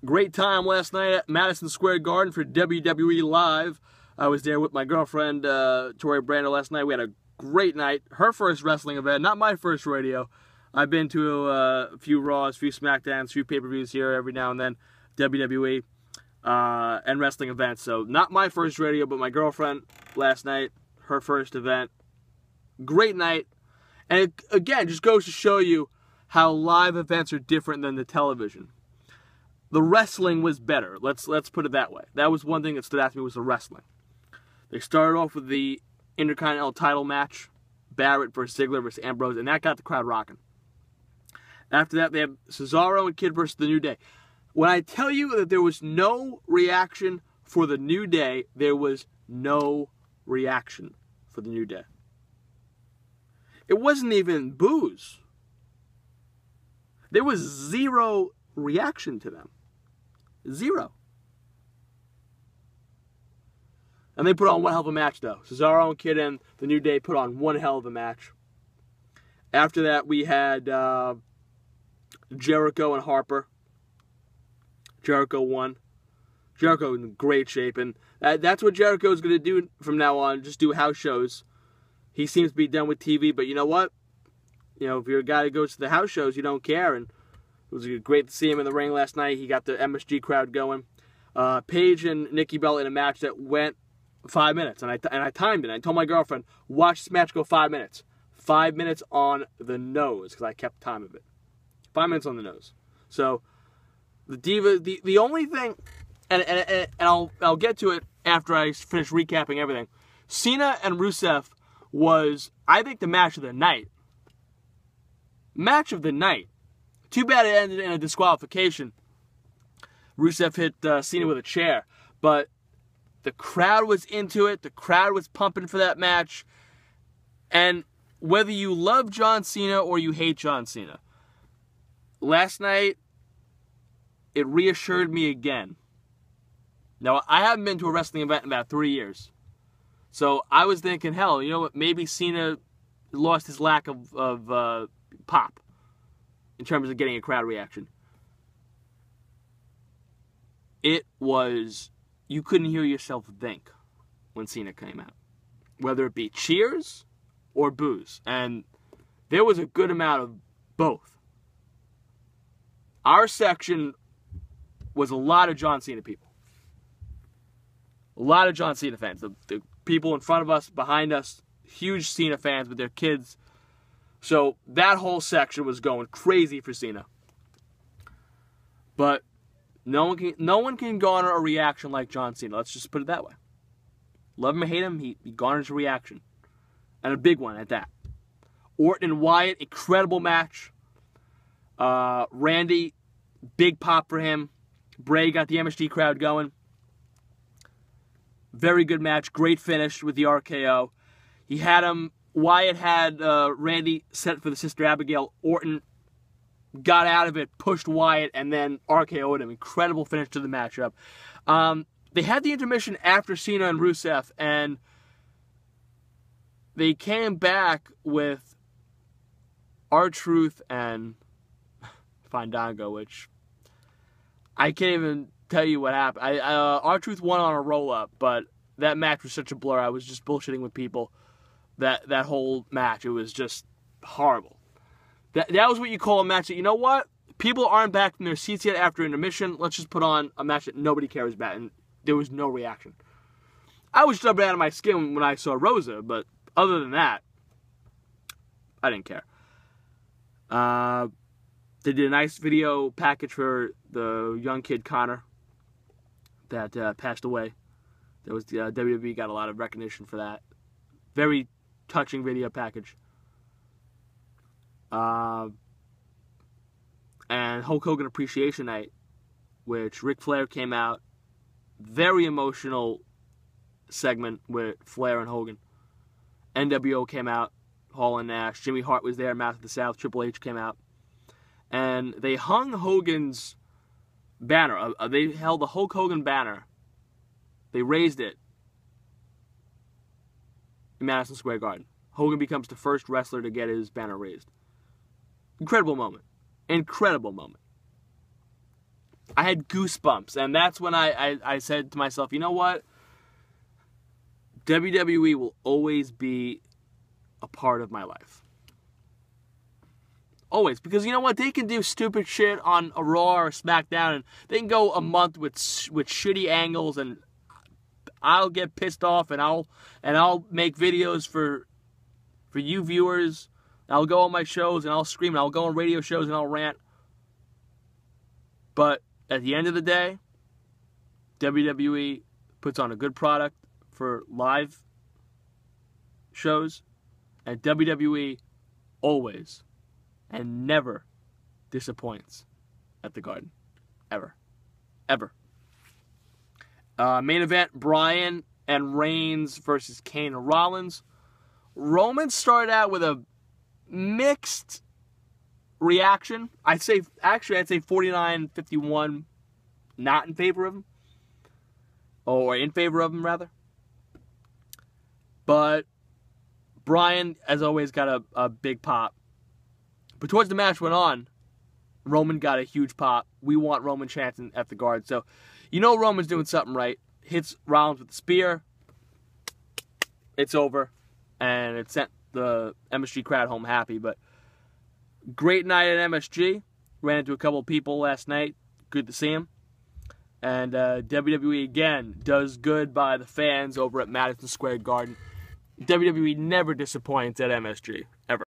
Great time last night at Madison Square Garden for WWE Live. I was there with my girlfriend, Tori Brando, last night. We had a great night. Her first wrestling event, not my first rodeo. I've been to a few Raws, a few SmackDowns, a few pay-per-views here every now and then, WWE, and wrestling events. So not my first rodeo, but my girlfriend last night, her first event. Great night. And it, again, just goes to show you how live events are different than the television. The wrestling was better. Let's put it that way. That was one thing that stood out to me, was the wrestling. They started off with the Intercontinental title match, Barrett versus Ziggler versus Ambrose, and that got the crowd rocking. After that, they have Cesaro and Kid versus The New Day. When I tell you that there was no reaction for The New Day, there was no reaction for The New Day. It wasn't even boos. There was zero reaction to them. Zero. And they put on one hell of a match, though. Cesaro and Kid and The New Day put on one hell of a match. After that, we had Jericho and Harper. Jericho won. Jericho in great shape, and that's what Jericho's going to do from now on, just do house shows. He seems to be done with TV, but you know what? You know, if you're a guy that goes to the house shows, you don't care, and it was great to see him in the ring last night. He got the MSG crowd going. Paige and Nikki Bella in a match that went 5 minutes, and I timed it. I told my girlfriend, watch this match go 5 minutes. 5 minutes on the nose, because I kept time of it. 5 minutes on the nose. So the Diva, the only thing, and I'll get to it after I finish recapping everything. Cena and Rusev was, I think, the match of the night. Match of the night. Too bad it ended in a disqualification. Rusev hit Cena with a chair, but the crowd was into it. The crowd was pumping for that match. And whether you love John Cena or you hate John Cena, last night, it reassured me again. Now, I haven't been to a wrestling event in about 3 years. So I was thinking, hell, you know what, maybe Cena lost his lack of pop in terms of getting a crowd reaction. It was, you couldn't hear yourself think when Cena came out. Whether it be cheers or boos. And there was a good amount of both. Our section was a lot of John Cena people. A lot of John Cena fans. The people in front of us, behind us, huge Cena fans with their kids. So that whole section was going crazy for Cena. But no one can garner a reaction like John Cena. Let's just put it that way. Love him or hate him, he garners a reaction. And a big one at that. Orton and Wyatt, incredible match. Randy, big pop for him. Bray got the MSG crowd going. Very good match. Great finish with the RKO. He had him. Wyatt had Randy set for the Sister Abigail. Orton got out of it, pushed Wyatt, and then RKO'd him. Incredible finish to the matchup. They had the intermission after Cena and Rusev, and they came back with R-Truth and Fandango, which I can't even tell you what happened. R-Truth won on a roll-up, but that match was such a blur. I was just bullshitting with people that whole match. It was just horrible. That was what you call a match that, you know what? People aren't back from their seats yet after intermission. Let's just put on a match that nobody cares about, and there was no reaction. I was jumping out of my skin when I saw Rosa, but other than that, I didn't care. They did a nice video package for the young kid Connor that passed away. That was WWE got a lot of recognition for that. Very touching video package. And Hulk Hogan Appreciation Night, which Ric Flair came out. Very emotional segment with Flair and Hogan. NWO came out. Hall and Nash. Jimmy Hart was there. Mouth of the South. Triple H came out. And they hung Hogan's banner. They held the Hulk Hogan banner. They raised it in Madison Square Garden. Hogan becomes the first wrestler to get his banner raised. Incredible moment. Incredible moment. I had goosebumps. And that's when I said to myself, you know what? WWE will always be a part of my life. Always. Because you know what? They can do stupid shit on a Raw or SmackDown, and they can go a month with shitty angles, and I'll get pissed off, and I'll make videos for you viewers. I'll go on my shows and I'll scream, and I'll go on radio shows and I'll rant. But at the end of the day, WWE puts on a good product for live shows, and WWE always and never disappoints at the Garden. Ever. Ever. Main event, Bryan and Reigns versus Kane and Rollins. Roman started out with a mixed reaction. I'd say 49-51 not in favor of him. Or in favor of him, rather. But Bryan, as always, got a big pop. But towards the match went on, Roman got a huge pop. We want Roman chanting at the Garden. So, you know Roman's doing something right. Hits Rollins with the spear. It's over. And it sent the MSG crowd home happy. But great night at MSG. Ran into a couple of people last night. Good to see him. And WWE, again, does good by the fans over at Madison Square Garden. WWE never disappoints at MSG.